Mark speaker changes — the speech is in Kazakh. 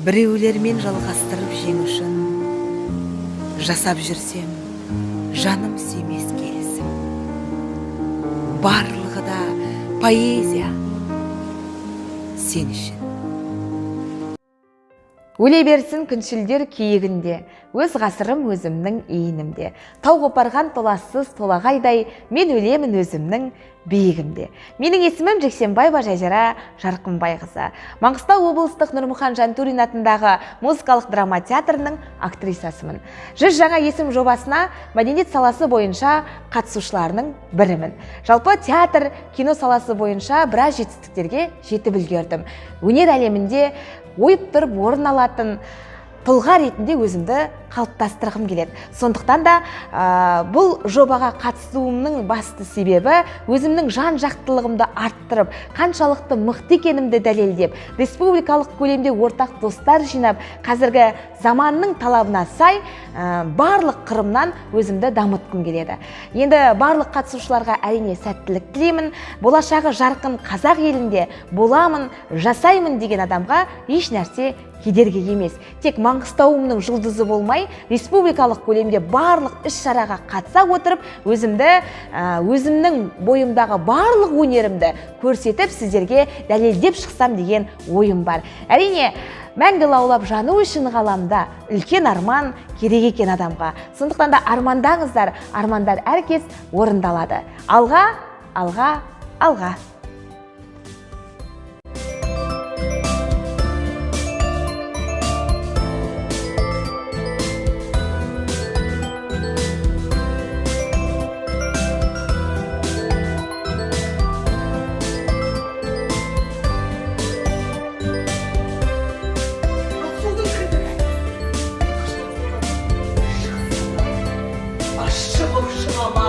Speaker 1: Біреулермен жалғастырып жеңішін, жасап жүрсем, жаным сүймес келісім. Барлығы да поэзия сен үшін.
Speaker 2: Өле берсін күншілдер киігінде, өз ғасырым өзімнің иінімде. Тау қопарған толассыз толағайдай, мен өлемін өзімнің биігімде. Менің есімім Жексенбаева Жазира Жарқынбайқызы. Маңғыстау облыстық Нұрмұхан Жантурин атындағы музыкалық драма театрының актрисасымын. 100 жаңа есім жобасына мәдениет саласы бойынша қатысушыларының бірімін. Жалпы театр, кино саласы бойынша біраз жетістіктерге жетіп үлгердім. Өнер әлемінде ойып тұрып орын алатын тұлға ретінде өзімді қалыптастырғым келеді. Сондықтан да бұл жобаға қатысуымның басты себебі өзімнің жан жақтылығымды арттырып, қаншалықты мықты екенімді дәлелдеп, республикалық көлемде ортақ достар жинап, қазіргі заманның талабына сай барлық қырымнан өзімді дамытқым келеді. Енді барлық қатысушыларға әрине сәттілік тілеймін. Болашағы жарқын қазақ елінде боламын, жасаймын деген адамға еш нәрсе кедергі емес. Тек Маңғыстауымның жұлдызы болмай, республикалық көлемде барлық іс-шараға қатыса отырып, өзімнің бойымдағы барлық өнерімді көрсетіп, сіздерге дәлелдеп шықсам деген ойым бар. Әрине, мәңгі лаулап жану үшін ғаламда үлкен арман керек екен адамға. Сондықтан да армандаңыздар, армандар әркез орындалады. Алға, алға, алға.
Speaker 1: Шығып шығама